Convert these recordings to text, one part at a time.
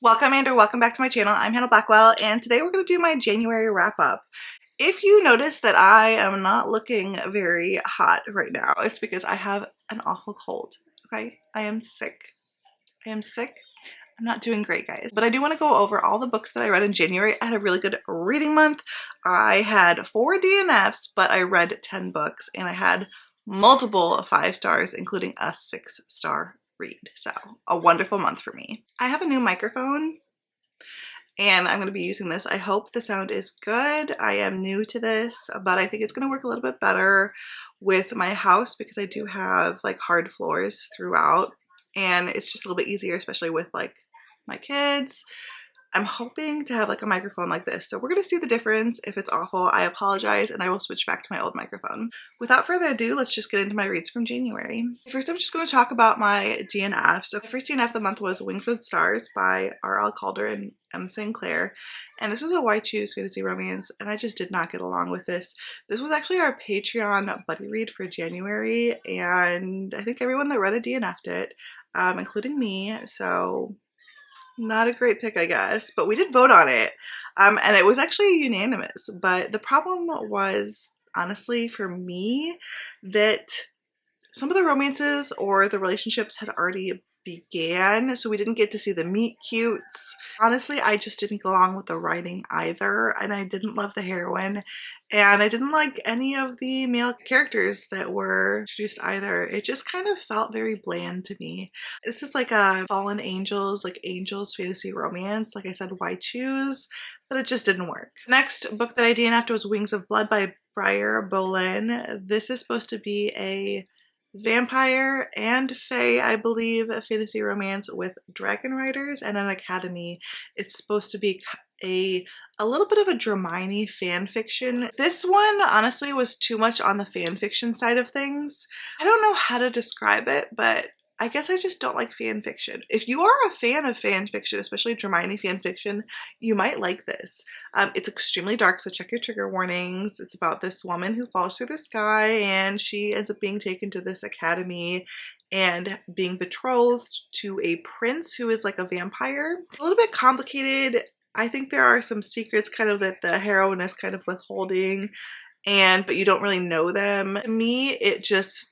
Welcome or welcome back to my channel. I'm Hannah Blackwell and today we're going to do my January wrap up. If you notice that I am not looking very hot right now, it's because I have an awful cold, okay? I am sick. I'm not doing great, guys. But I do want to go over all the books that I read in January. I had a really good reading month. I had 4 DNFs, but I read 10 books and I had multiple 5 stars, including a 6-star read. So a wonderful month for me. I have a new microphone and I'm going to be using this. I hope the sound is good. I am new to this, but I think it's going to work a little bit better with my house because I do have like hard floors throughout and it's just a little bit easier, especially with like my kids. I'm hoping to have like a microphone like this. So we're going to see the difference. If it's awful, I apologize and I will switch back to my old microphone. Without further ado, let's just get into my reads from January. First, I'm just going to talk about my DNF. So my first DNF of the month was Wings and Stars by R.L. Calder and M. St. Clair. And this is a Why Choose fantasy romance and I just did not get along with this. This was actually our Patreon buddy read for January and I think everyone that read it DNF'd it, including me. So not a great pick, I guess, but we did vote on it, and it was actually unanimous. But the problem was, honestly, for me, that some of the romances or the relationships had already began, so we didn't get to see the meet cutes. Honestly, I just didn't go along with the writing either, and I didn't love the heroine, and I didn't like any of the male characters that were introduced either. It just kind of felt very bland to me. This is like a fallen angels, like angels fantasy romance. Like I said, why choose? But it just didn't work. Next book that I DNF'd was Wings of Blood by Briar Bolin. This is supposed to be a vampire and fae, I believe, a fantasy romance with dragon riders and an academy. It's supposed to be a little bit of a Dramini fan fiction. This one honestly was too much on the fan fiction side of things. I don't know how to describe it, but I guess I just don't like fan fiction. If you are a fan of fan fiction, especially Dramini fan fiction, you might like this. It's extremely dark, so check your trigger warnings. It's about this woman who falls through the sky and she ends up being taken to this academy and being betrothed to a prince who is like a vampire. A little bit complicated. I think there are some secrets kind of that the heroine is kind of withholding, but you don't really know them. To me, it just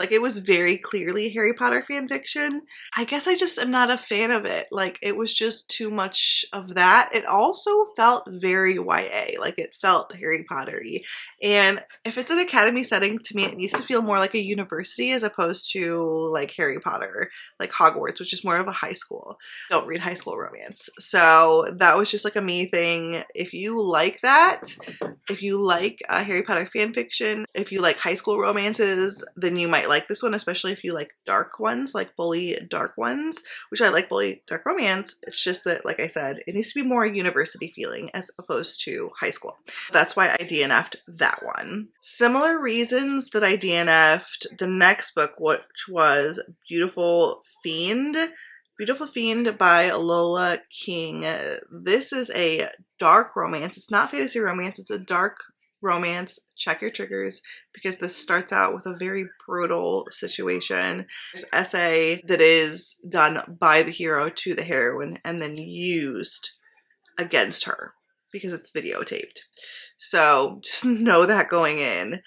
like it was very clearly Harry Potter fan fiction. I guess I just am not a fan of it. Like it was just too much of that. It also felt very YA, like it felt Harry Potter-y. And if it's an academy setting, to me it needs to feel more like a university as opposed to like Harry Potter, like Hogwarts, which is more of a high school. Don't read high school romance. So that was just like a me thing. If you like that, if you like Harry Potter fan fiction, if you like high school romances, then you might like this one, especially if you like dark ones, like bully dark ones, which I like bully dark romance. It's just that, like I said, it needs to be more university feeling as opposed to high school. That's why I DNF'd that one. Similar reasons that I DNF'd the next book, which was Beautiful Fiend. Beautiful Fiend by Lola King. This is a dark romance. It's not fantasy romance, it's a dark romance. Check your triggers because this starts out with a very brutal situation. There's an essay that is done by the hero to the heroine and then used against her because it's videotaped. So just know that going in.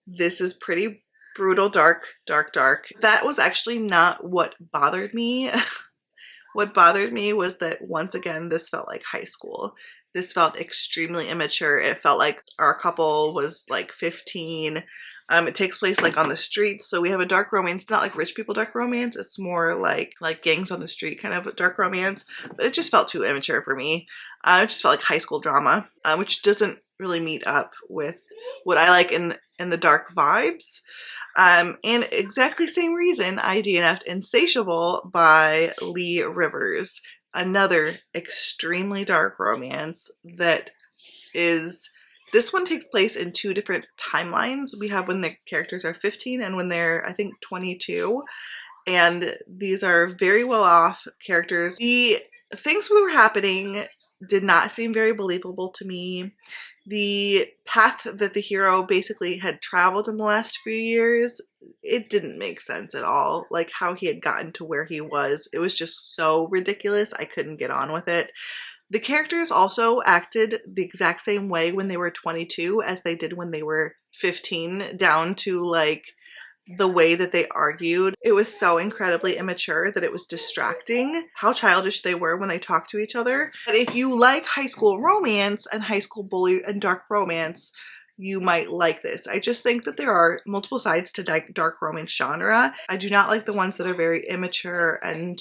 This is pretty brutal, dark. That was actually not what bothered me. What bothered me was that once again, this felt like high school. This felt extremely immature. It felt like our couple was like 15. It takes place like on the streets. So we have a dark romance. It's not like rich people dark romance. It's more like gangs on the street kind of a dark romance. But it just felt too immature for me. It just felt like high school drama, which doesn't really meet up with what I like in the dark vibes. And exactly same reason I DNF'd Insatiable by Lee Rivers. Another extremely dark romance that is, this one takes place in 2 different timelines. We have when the characters are 15 and when they're, I think, 22. And these are very well off characters. The things that were happening did not seem very believable to me. The path that the hero basically had traveled in the last few years it didn't make sense at all. Like how he had gotten to where he was. It was just so ridiculous. I couldn't get on with it. The characters also acted the exact same way when they were 22 as they did when they were 15, down to like the way that they argued. It was so incredibly immature that it was distracting how childish they were when they talked to each other. But if you like high school romance and high school bully and dark romance, you might like this. I just think that there are multiple sides to dark romance genre. I do not like the ones that are very immature and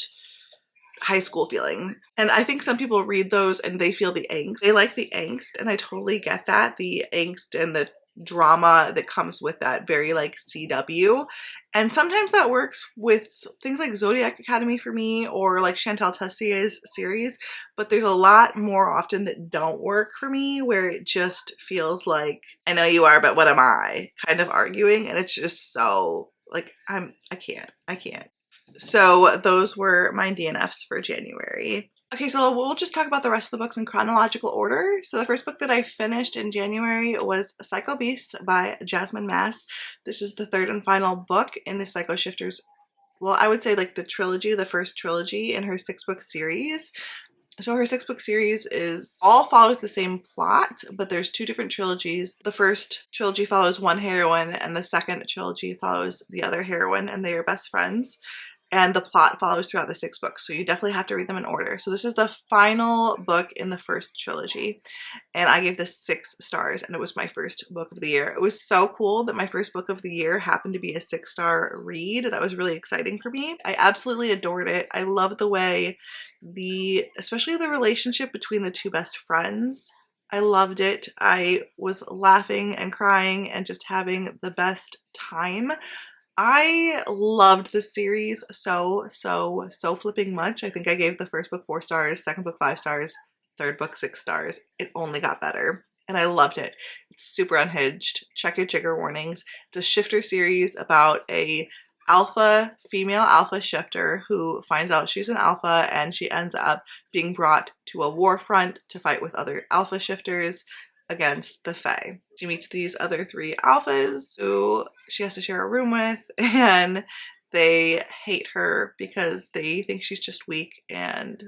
high school feeling. And I think some people read those and they feel the angst. They like the angst, and I totally get that. The angst and the drama that comes with that, very like CW. And sometimes that works with things like Zodiac Academy for me, or like Chantal Tessier's series, but there's a lot more often that don't work for me, where it just feels like, I know you are, but what am I, kind of arguing, and it's just so like, I can't. So those were my DNFs for January. Okay, so we'll just talk about the rest of the books in chronological order. So the first book that I finished in January was Psycho Beasts by Jasmine Mass. This is the third and final book in the Psycho Shifters, well, I would say like the trilogy, the first trilogy in her 6-book series. So her 6-book series all follows the same plot, but there's 2 different trilogies. The first trilogy follows one heroine, and the second trilogy follows the other heroine, and they are best friends. And the plot follows throughout the 6 books, so you definitely have to read them in order. So this is the final book in the first trilogy, and I gave this 6 stars, and it was my first book of the year. It was so cool that my first book of the year happened to be a 6-star read. That was really exciting for me. I absolutely adored it. I love the way especially the relationship between the 2 best friends. I loved it. I was laughing and crying and just having the best time. I loved this series so flipping much. I think I gave the first book 4 stars, second book 5 stars, third book 6 stars. It only got better, and I loved it. It's super unhinged. Check your trigger warnings. It's a shifter series about a female alpha shifter who finds out she's an alpha, and she ends up being brought to a war front to fight with other alpha shifters against the Fae. She meets these other 3 alphas who she has to share a room with, and they hate her because they think she's just weak and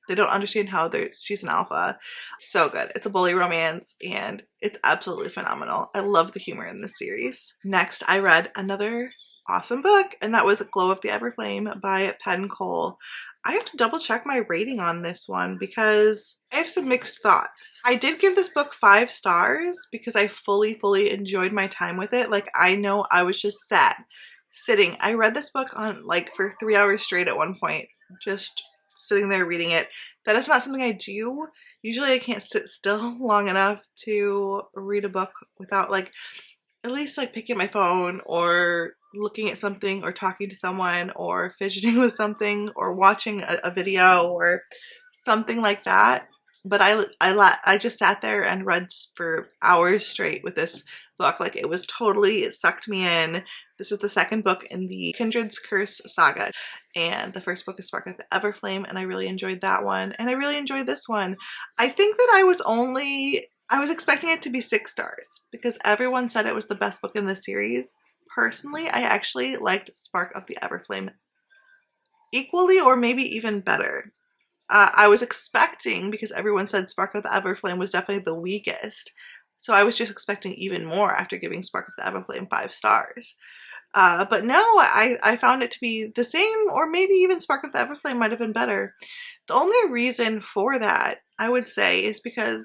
they don't understand how she's an alpha. So good. It's a bully romance and it's absolutely phenomenal. I love the humor in this series. Next, I read another awesome book, and that was Glow of the Everflame by Penn Cole. I have to double check my rating on this one because I have some mixed thoughts. I did give this book 5 stars because I fully enjoyed my time with it. Like, I know I was just sitting. I read this book on like for 3 hours straight at one point, just sitting there reading it. That is not something I do. Usually I can't sit still long enough to read a book without like at least like picking up my phone or looking at something or talking to someone or fidgeting with something or watching a video or something like that. But I just sat there and read for hours straight with this book. Like, it sucked me in. This is the second book in the Kindred's Curse saga, and the first book is Spark of the Everflame, and I really enjoyed that one, and I really enjoyed this one. I think that I was expecting it to be 6 stars because everyone said it was the best book in the series. Personally, I actually liked Spark of the Everflame equally or maybe even better. I was expecting, because everyone said Spark of the Everflame was definitely the weakest, so I was just expecting even more after giving Spark of the Everflame 5 stars. But no, I found it to be the same, or maybe even Spark of the Everflame might have been better. The only reason for that, I would say, is because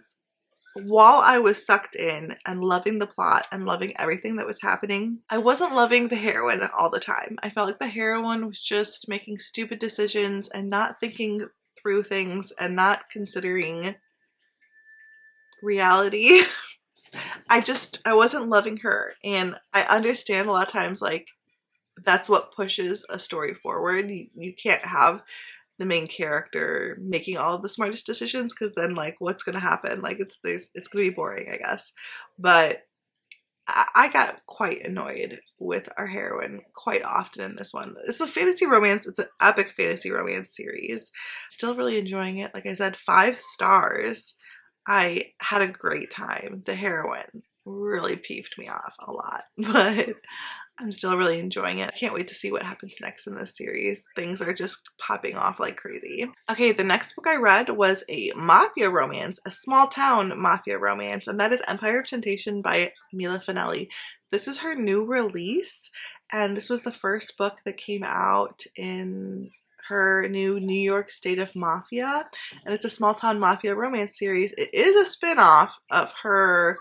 while I was sucked in and loving the plot and loving everything that was happening, I wasn't loving the heroine all the time. I felt like the heroine was just making stupid decisions and not thinking through things and not considering reality. I wasn't loving her, and I understand a lot of times like that's what pushes a story forward. You can't have the main character making all of the smartest decisions, because then like what's gonna happen? Like it's gonna be boring, I guess. But I got quite annoyed with our heroine quite often in this one. It's a fantasy romance. It's an epic fantasy romance series. Still really enjoying it. Like I said, 5 stars. I had a great time. The heroine really peeved me off a lot, but I'm still really enjoying it. I can't wait to see what happens next in this series. Things are just popping off like crazy. Okay, the next book I read was a mafia romance, a small town mafia romance, and that is Empire of Temptation by Mila Finelli. This is her new release, and this was the first book that came out in her new New York State of Mafia, and it's a small town mafia romance series. It is a spin-off of her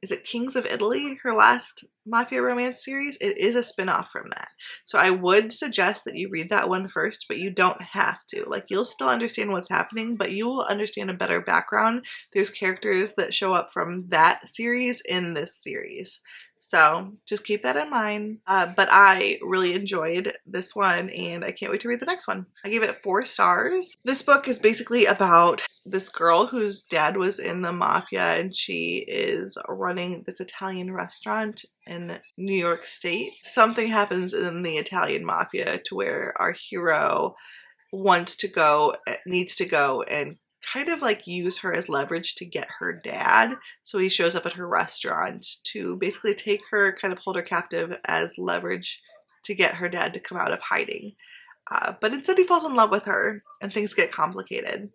is it Kings of Italy, her last mafia romance series? It is a spin-off from that. So I would suggest that you read that one first, but you don't have to. Like, you'll still understand what's happening, but you will understand a better background. There's characters that show up from that series in this series. So just keep that in mind. But I really enjoyed this one and I can't wait to read the next one. I gave it 4 stars. This book is basically about this girl whose dad was in the mafia and she is running this Italian restaurant in New York State. Something happens in the Italian mafia to where our hero needs to go and kind of like use her as leverage to get her dad. So he shows up at her restaurant to basically take her, kind of hold her captive as leverage to get her dad to come out of hiding. But instead he falls in love with her and things get complicated.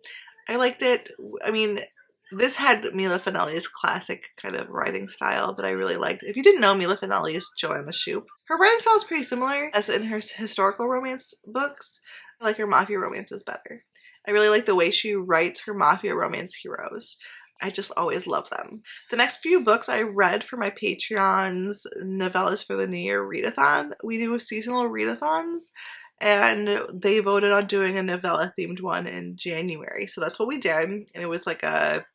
I liked it. I mean, this had Mila Finelli's classic kind of writing style that I really liked. If you didn't know, Mila Finelli is Joanna Shoup. Her writing style is pretty similar as in her historical romance books. I like her mafia romances better. I really like the way she writes her mafia romance heroes. I just always love them. The next few books I read for my Patreon's Novellas for the New Year readathon. We do seasonal readathons and they voted on doing a novella themed one in January. So that's what we did. And it was like a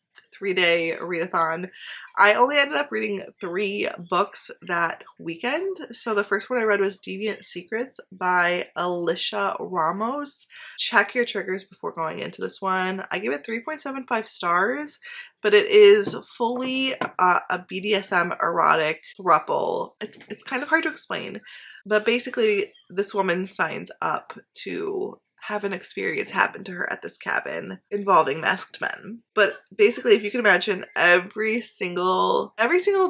3-day readathon. I only ended up reading 3 books that weekend. So the first one I read was Deviant Secrets by Alicia Ramos. Check your triggers before going into this one. I gave it 3.75 stars, but it is fully a BDSM erotic throuple. It's kind of hard to explain, but basically this woman signs up to have an experience happen to her at this cabin involving masked men. But basically, if you can imagine, every single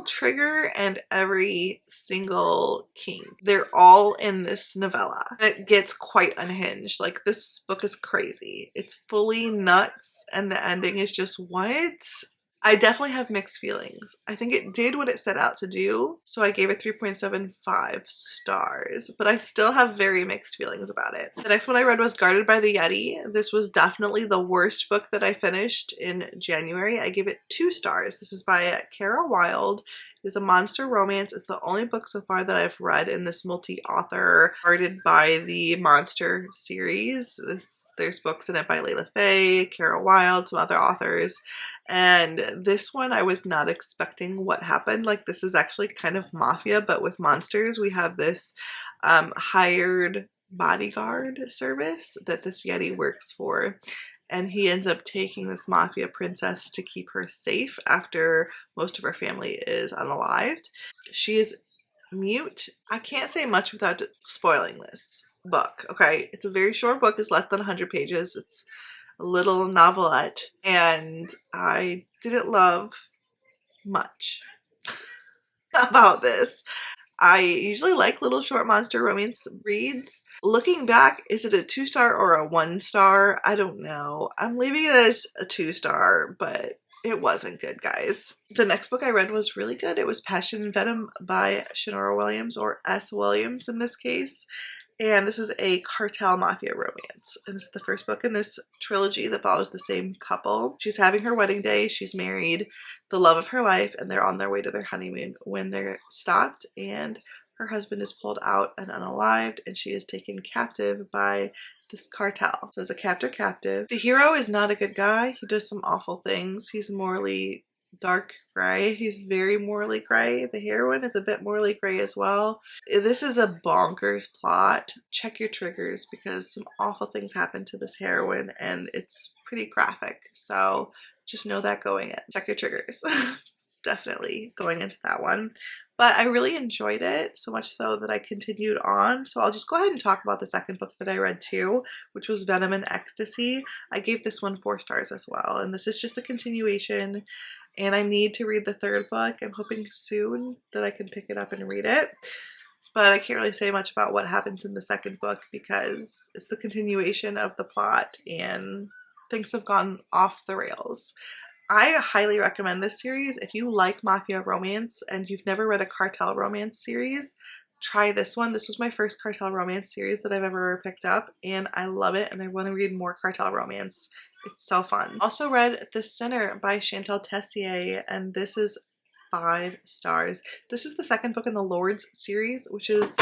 trigger and every single kink, they're all in this novella. It gets quite unhinged. Like, this book is crazy. It's fully nuts and the ending is just, what? I definitely have mixed feelings. I think it did what it set out to do, so I gave it 3.75 stars, but I still have very mixed feelings about it. The next one I read was Guarded by the Yeti. This was definitely the worst book that I finished in January. I gave it 2 stars. This is by Kara Wilde. It's a monster romance. It's the only book so far that I've read in this multi-author Guarded by the Monster series. There's books in it by Layla Faye, Kara Wilde, some other authors. And this one I was not expecting what happened. Like, this is actually kind of mafia, but with monsters. We have this hired bodyguard service that this Yeti works for. And he ends up taking this mafia princess to keep her safe after most of her family is unalived. She is mute. I can't say much without spoiling this book, okay? It's a very short book. It's less than 100 pages. It's a little novelette. And I didn't love much about this. I usually like little short monster romance reads. Looking back, is it a 2-star or a 1-star? I don't know. I'm leaving it as a 2-star, but it wasn't good, guys. The next book I read was really good. It was Passion and Venom by Shanora Williams, or S. Williams in this case. And this is a cartel mafia romance. And this is the first book in this trilogy that follows the same couple. She's having her wedding day. She's married the love of her life, and they're on their way to their honeymoon when they're stopped, and her husband is pulled out and unalived, and she is taken captive by this cartel. So as a captive. The hero is not a good guy. He does some awful things. He's morally dark gray. He's very morally gray. The heroine is a bit morally gray as well. This is a bonkers plot. Check your triggers because some awful things happen to this heroine and it's pretty graphic. So just know that going in. Check your triggers. Definitely going into that one. But I really enjoyed it, so much so that I continued on. So I'll just go ahead and talk about the second book that I read too, which was Venom and Ecstasy. I gave this one 4 stars as well, and this is just a continuation, and I need to read the third book. I'm hoping soon that I can pick it up and read it. but I can't really say much about what happens in the second book because it's the continuation of the plot and things have gone off the rails. I highly recommend this series. If you like mafia romance and you've never read a cartel romance series, try this one. This was my first cartel romance series that I've ever picked up, and I love it, and I want to read more cartel romance. It's so fun. Also read The Sinner by Chantal Tessier, and this is 5 stars. This is the second book in the Lords series, which is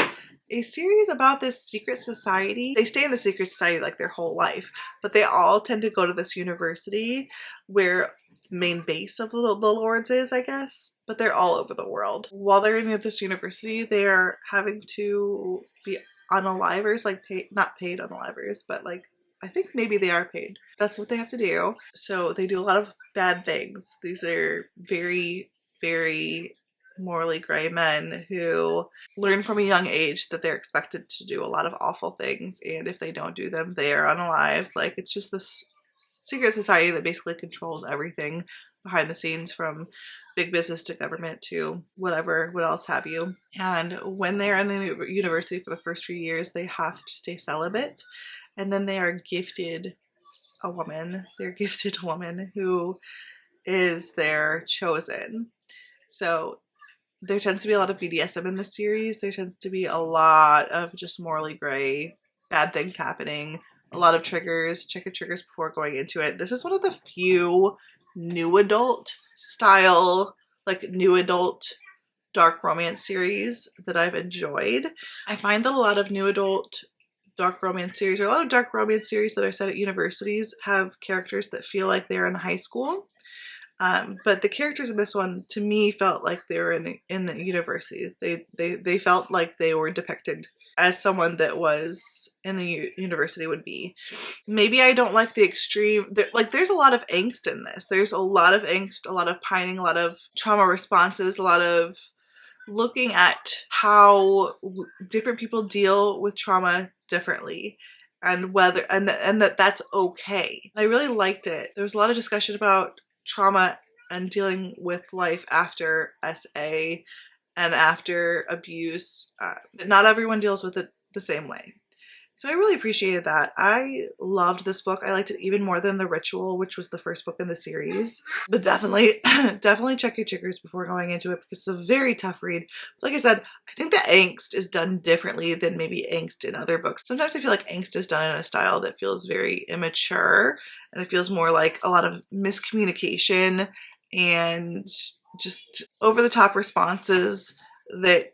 a series about this secret society. They stay in the secret society like their whole life, but they all tend to go to this university where main base of the Lords is, I guess, but they're all over the world. While they're in this university, they're having to be unalivers, like not paid unalivers, but like I think maybe they are paid. That's what they have to do. So they do a lot of bad things. These are very, very morally gray men who learn from a young age that they're expected to do a lot of awful things, and if they don't do them, they are unalived. Like, it's just this secret society that basically controls everything behind the scenes, from big business to government to whatever, what else have you. And when they're in the university for the first few years, they have to stay celibate, and then they are gifted a woman. They're gifted a woman who is their chosen. So there tends to be a lot of BDSM in this series. There tends to be a lot of just morally gray, bad things happening. A lot of triggers. Check your triggers before going into it. This is one of the few new adult style, like new adult dark romance series that I've enjoyed. I find that a lot of new adult dark romance series, or a lot of dark romance series that are set at universities, have characters that feel like they're in high school. But the characters in this one, to me, felt like they were in the university. They felt like they were depicted as someone that was in the university would be. Maybe I don't like the extreme, like there's a lot of angst in this. There's a lot of angst, a lot of pining, a lot of trauma responses, a lot of looking at how different people deal with trauma differently, and whether and that's okay. I really liked it. There was a lot of discussion about trauma and dealing with life after SA and after abuse. Not everyone deals with it the same way. So I really appreciated that. I loved this book. I liked it even more than The Ritual, which was the first book in the series. But definitely, definitely check your triggers before going into it, because it's a very tough read. Like I said, I think the angst is done differently than maybe angst in other books. Sometimes I feel like angst is done in a style that feels very immature, and it feels more like a lot of miscommunication and just over-the-top responses that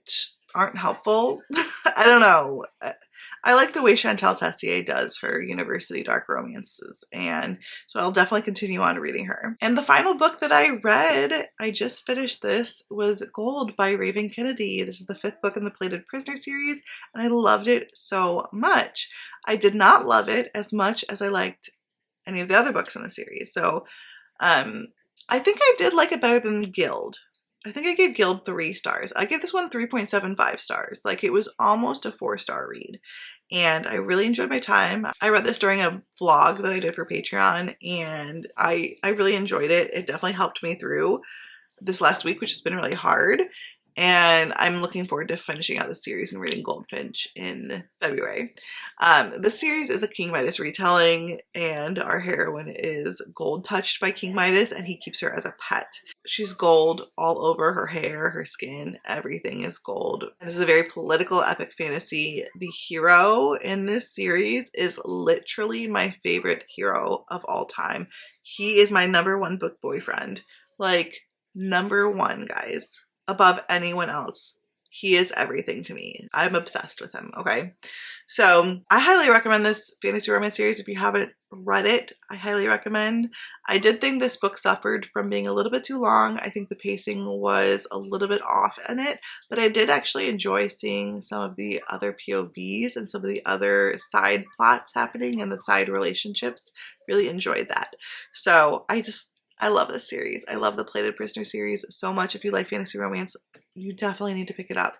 aren't helpful. I don't know. I like the way Chantal Tessier does her university dark romances, and so I'll definitely continue on reading her. And the final book that I read, I just finished this, was Gold by Raven Kennedy. This is the 5th book in the Plated Prisoner series, and I loved it so much. I did not love it as much as I liked any of the other books in the series. So I think I did like it better than Guild. I think I gave Guild 3 stars. I gave this one 3.75 stars. Like, it was almost a 4-star read. And I really enjoyed my time. I read this during a vlog that I did for Patreon, and I really enjoyed it. It definitely helped me through this last week, which has been really hard. And I'm looking forward to finishing out the series and reading Goldfinch in February. This series is a King Midas retelling, and our heroine is gold touched by King Midas, and he keeps her as a pet. She's gold all over her hair, her skin, everything is gold. And this is a very political epic fantasy. The hero in this series is literally my favorite hero of all time. He is my #1 book boyfriend. Like, #1, guys. Above anyone else. He is everything to me. I'm obsessed with him, okay? So I highly recommend this fantasy romance series. If you haven't read it, I highly recommend. I did think this book suffered from being a little bit too long. I think the pacing was a little bit off in it, but I did actually enjoy seeing some of the other POVs and some of the other side plots happening and the side relationships. Really enjoyed that. So I love this series. I love the Plated Prisoner series so much. If you like fantasy romance, You definitely need to pick it up.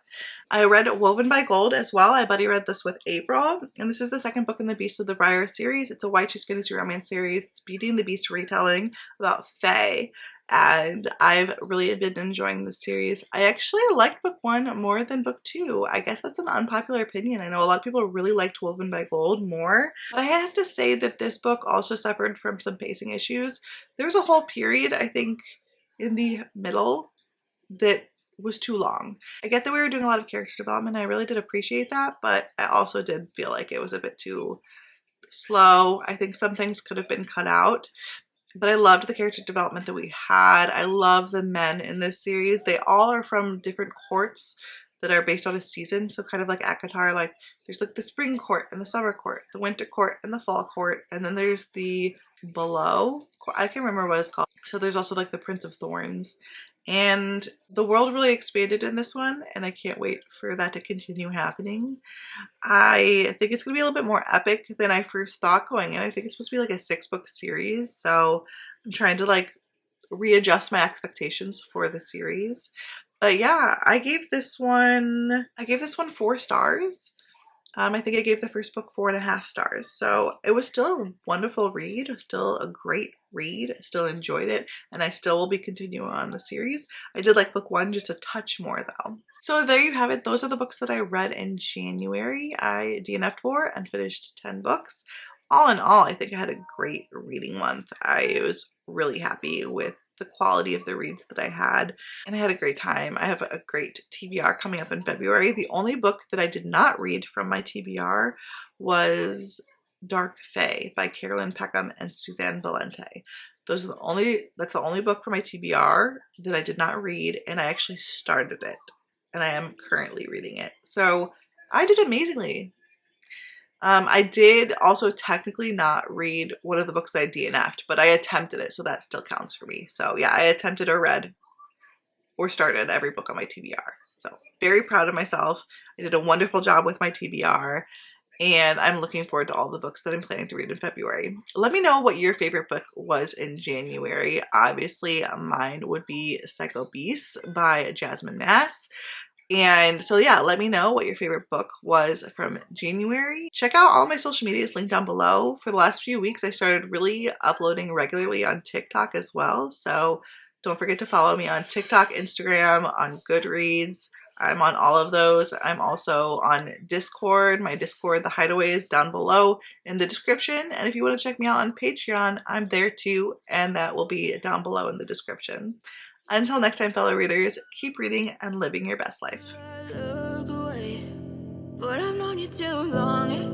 I read Woven by Gold as well. I buddy read this with April, and this is the second book in the Beast of the Briar series. It's a Why Choose Fantasy Romance series. It's Beauty and the Beast retelling about Fae, and I've really been enjoying this series. I actually liked book 1 more than book 2. I guess that's an unpopular opinion. I know a lot of people really liked Woven by Gold more, but I have to say that this book also suffered from some pacing issues. There's a whole period, I think, in the middle that was too long. I get that we were doing a lot of character development. I really did appreciate that, but I also did feel like it was a bit too slow. I think some things could have been cut out, but I loved the character development that we had. I love the men in this series. They all are from different courts that are based on a season. So kind of like ACOTAR, like there's like the spring court and the summer court, the winter court and the fall court, and then there's the below. I can't remember what it's called. So there's also like the Prince of Thorns. And the world really expanded in this one, and I can't wait for that to continue happening. I think it's going to be a little bit more epic than I first thought going in. I think it's supposed to be like a 6-book series, so I'm trying to like readjust my expectations for the series. But yeah, I gave this one 4 stars. I think I gave the first book 4.5 stars. So it was still a wonderful read, still a great read, still enjoyed it, and I still will be continuing on the series. I did like book 1 just a touch more though. So there you have it. Those are the books that I read in January. I DNF'd for and finished 10 books. All in all, I think I had a great reading month. I was really happy with the quality of the reads that I had, and I had a great time. I have a great TBR coming up in February. The only book that I did not read from my TBR was Dark Fae by Carolyn Peckham and Suzanne Valente. That's the only book for my TBR that I did not read, and I actually started it, and I am currently reading it. So I did amazingly. I did also technically not read one of the books that I DNF'd, but I attempted it, so that still counts for me. So yeah, I attempted or read or started every book on my TBR. So very proud of myself. I did a wonderful job with my TBR, and I'm looking forward to all the books that I'm planning to read in February. Let me know what your favorite book was in January. Obviously, mine would be Psycho Beasts by Jasmine Mass. And so yeah, let me know what your favorite book was from January. Check out all my social medias linked down below. For the last few weeks, I started really uploading regularly on TikTok as well. So don't forget to follow me on TikTok, Instagram, on Goodreads. I'm on all of those. I'm also on Discord. My Discord, The Hideaway, is down below in the description. And if you want to check me out on Patreon, I'm there too. And that will be down below in the description. Until next time, fellow readers, keep reading and living your best life. Look away, but I've known you too long.